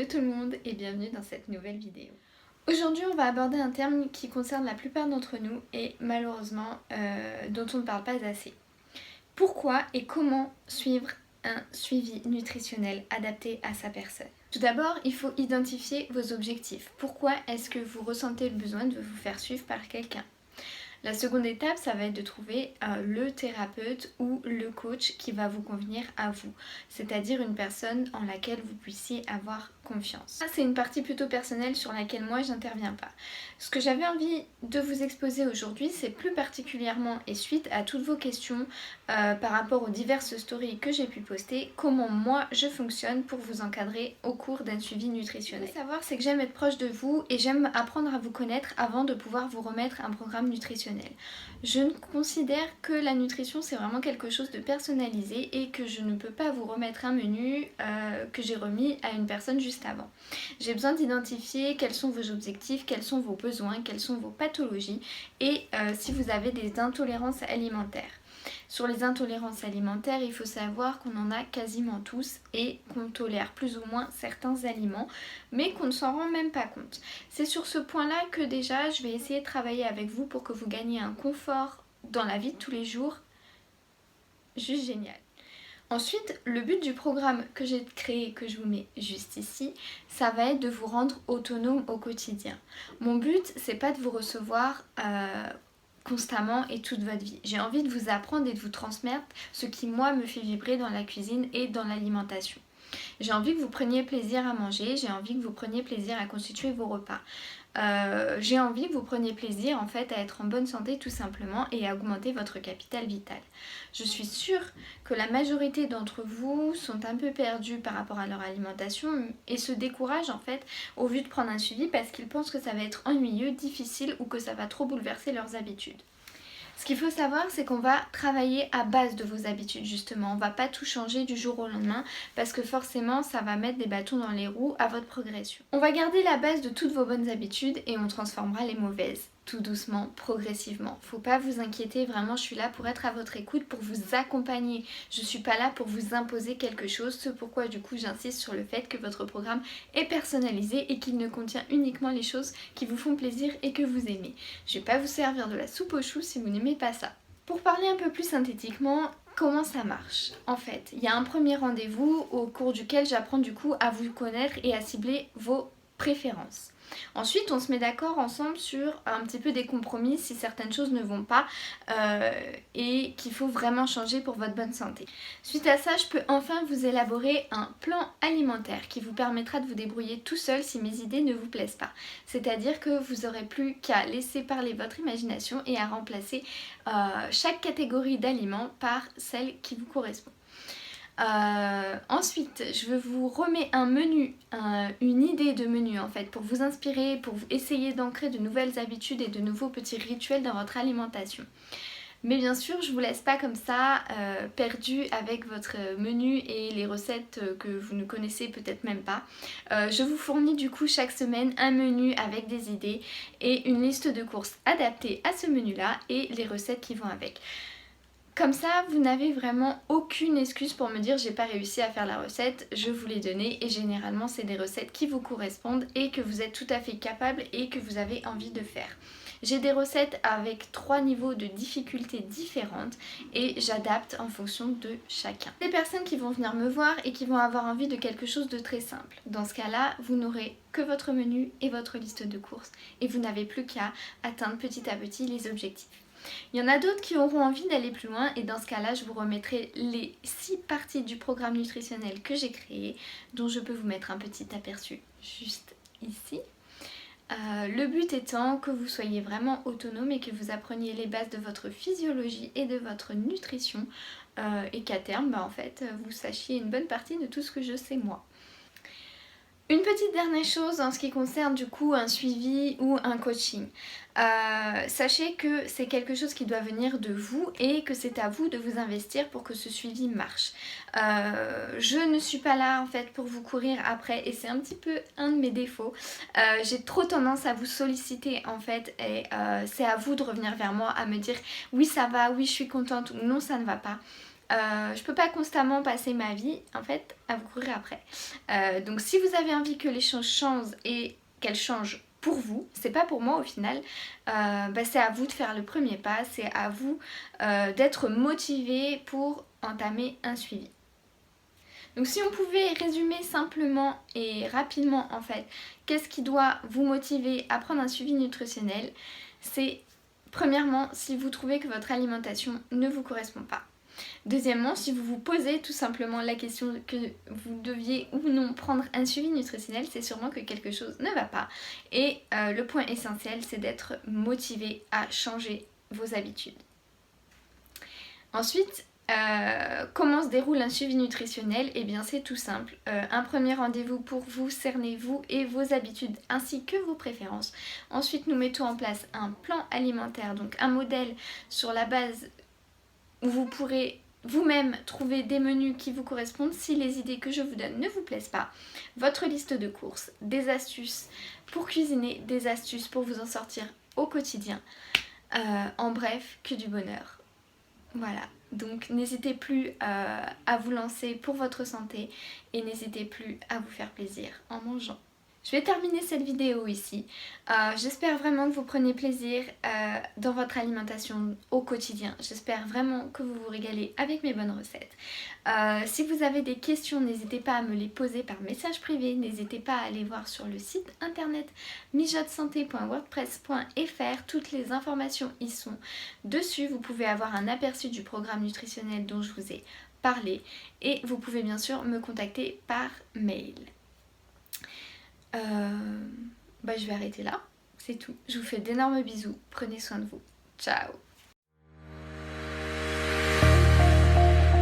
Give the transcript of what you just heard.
Hello tout le monde et bienvenue dans cette nouvelle vidéo. Aujourd'hui on va aborder un terme qui concerne la plupart d'entre nous et malheureusement dont on ne parle pas assez. Pourquoi et comment suivre un suivi nutritionnel adapté à sa personne? Tout d'abord, il faut identifier vos objectifs. Pourquoi est-ce que vous ressentez le besoin de vous faire suivre par quelqu'un? La seconde étape, ça va être de trouver le thérapeute ou le coach qui va vous convenir à vous, c'est-à-dire une personne en laquelle vous puissiez avoir confiance. Ça, c'est une partie plutôt personnelle sur laquelle moi j'interviens pas. Ce que j'avais envie de vous exposer aujourd'hui, c'est plus particulièrement et suite à toutes vos questions par rapport aux diverses stories que j'ai pu poster, comment moi je fonctionne pour vous encadrer au cours d'un suivi nutritionnel. Ce qu'il faut savoir, c'est que j'aime être proche de vous et j'aime apprendre à vous connaître avant de pouvoir vous remettre un programme nutritionnel. Je ne considère que la nutrition c'est vraiment quelque chose de personnalisé et que je ne peux pas vous remettre un menu que j'ai remis à une personne juste avant. J'ai besoin d'identifier quels sont vos objectifs, quels sont vos besoins, quelles sont vos pathologies et si vous avez des intolérances alimentaires. Sur les intolérances alimentaires, il faut savoir qu'on en a quasiment tous et qu'on tolère plus ou moins certains aliments, mais qu'on ne s'en rend même pas compte. C'est sur ce point-là que déjà, je vais essayer de travailler avec vous pour que vous gagniez un confort dans la vie de tous les jours. Juste génial. Ensuite, le but du programme que j'ai créé, que je vous mets juste ici, ça va être de vous rendre autonome au quotidien. Mon but, c'est pas de vous recevoir constamment et toute votre vie. J'ai envie de vous apprendre et de vous transmettre ce qui moi me fait vibrer dans la cuisine et dans l'alimentation. J'ai envie que vous preniez plaisir à manger, j'ai envie que vous preniez plaisir à constituer vos repas. J'ai envie que vous preniez plaisir en fait à être en bonne santé tout simplement et à augmenter votre capital vital. Je suis sûre que la majorité d'entre vous sont un peu perdus par rapport à leur alimentation et se découragent en fait au vu de prendre un suivi parce qu'ils pensent que ça va être ennuyeux, difficile ou que ça va trop bouleverser leurs habitudes. Ce qu'il faut savoir, c'est qu'on va travailler à base de vos habitudes justement. On va pas tout changer du jour au lendemain parce que forcément ça va mettre des bâtons dans les roues à votre progression. On va garder la base de toutes vos bonnes habitudes et on transformera les mauvaises. Tout doucement, progressivement. Faut pas vous inquiéter, vraiment je suis là pour être à votre écoute, pour vous accompagner. Je suis pas là pour vous imposer quelque chose, c'est pourquoi du coup j'insiste sur le fait que votre programme est personnalisé et qu'il ne contient uniquement les choses qui vous font plaisir et que vous aimez. Je vais pas vous servir de la soupe aux choux si vous n'aimez pas ça. Pour parler un peu plus synthétiquement, comment ça marche? En fait, il y a un premier rendez-vous au cours duquel j'apprends du coup à vous connaître et à cibler vos préférences. Ensuite, on se met d'accord ensemble sur un petit peu des compromis si certaines choses ne vont pas et qu'il faut vraiment changer pour votre bonne santé. Suite à ça, je peux enfin vous élaborer un plan alimentaire qui vous permettra de vous débrouiller tout seul si mes idées ne vous plaisent pas. C'est-à-dire que vous n'aurez plus qu'à laisser parler votre imagination et à remplacer chaque catégorie d'aliments par celle qui vous correspond. Ensuite, je vous remets un menu, une idée de menu en fait pour vous inspirer, pour essayer d'ancrer de nouvelles habitudes et de nouveaux petits rituels dans votre alimentation. Mais bien sûr, je vous laisse pas comme ça, perdu avec votre menu et les recettes que vous ne connaissez peut-être même pas. Je vous fournis du coup chaque semaine un menu avec des idées et une liste de courses adaptée à ce menu-là et les recettes qui vont avec. Comme ça, vous n'avez vraiment aucune excuse pour me dire j'ai pas réussi à faire la recette, je vous l'ai donnée et généralement c'est des recettes qui vous correspondent et que vous êtes tout à fait capable et que vous avez envie de faire. J'ai des recettes avec 3 niveaux de difficulté différentes et j'adapte en fonction de chacun. Des personnes qui vont venir me voir et qui vont avoir envie de quelque chose de très simple. Dans ce cas-là, vous n'aurez que votre menu et votre liste de courses et vous n'avez plus qu'à atteindre petit à petit les objectifs. Il y en a d'autres qui auront envie d'aller plus loin et dans ce cas-là, je vous remettrai les 6 parties du programme nutritionnel que j'ai créé, dont je peux vous mettre un petit aperçu juste ici. Le but étant que vous soyez vraiment autonome et que vous appreniez les bases de votre physiologie et de votre nutrition et qu'à terme, en fait, vous sachiez une bonne partie de tout ce que je sais moi. Une petite dernière chose en ce qui concerne du coup un suivi ou un coaching. Sachez que c'est quelque chose qui doit venir de vous et que c'est à vous de vous investir pour que ce suivi marche. Je ne suis pas là en fait pour vous courir après et c'est un petit peu un de mes défauts. J'ai trop tendance à vous solliciter en fait et c'est à vous de revenir vers moi à me dire oui ça va, oui je suis contente ou non ça ne va pas. je peux pas constamment passer ma vie en fait à vous courir après. Donc si vous avez envie que les choses changent et qu'elles changent pour vous, c'est pas pour moi au final, c'est à vous de faire le premier pas, c'est à vous d'être motivé pour entamer un suivi. Donc si on pouvait résumer simplement et rapidement en fait, qu'est-ce qui doit vous motiver à prendre un suivi nutritionnel, c'est premièrement si vous trouvez que votre alimentation ne vous correspond pas. Deuxièmement, si vous vous posez tout simplement la question que vous deviez ou non prendre un suivi nutritionnel, c'est sûrement que quelque chose ne va pas. Et le point essentiel, c'est d'être motivé à changer vos habitudes. Ensuite, comment se déroule un suivi nutritionnel? Eh bien c'est tout simple, un premier rendez-vous pour vous cerner vous et vos habitudes ainsi que vos préférences. Ensuite nous mettons en place un plan alimentaire, donc un modèle sur la base où vous pourrez vous-même trouver des menus qui vous correspondent si les idées que je vous donne ne vous plaisent pas. Votre liste de courses, des astuces pour cuisiner, des astuces pour vous en sortir au quotidien. En bref, que du bonheur. Voilà, donc n'hésitez plus à vous lancer pour votre santé et n'hésitez plus à vous faire plaisir en mangeant. Je vais terminer cette vidéo ici. J'espère vraiment que vous prenez plaisir dans votre alimentation au quotidien. J'espère vraiment que vous vous régalez avec mes bonnes recettes. Si vous avez des questions, n'hésitez pas à me les poser par message privé. N'hésitez pas à aller voir sur le site internet mijottesanté.wordpress.fr. Toutes les informations y sont dessus. Vous pouvez avoir un aperçu du programme nutritionnel dont je vous ai parlé. Et vous pouvez bien sûr me contacter par mail. Je vais arrêter là, c'est tout. Je vous fais d'énormes bisous, prenez soin de vous. Ciao!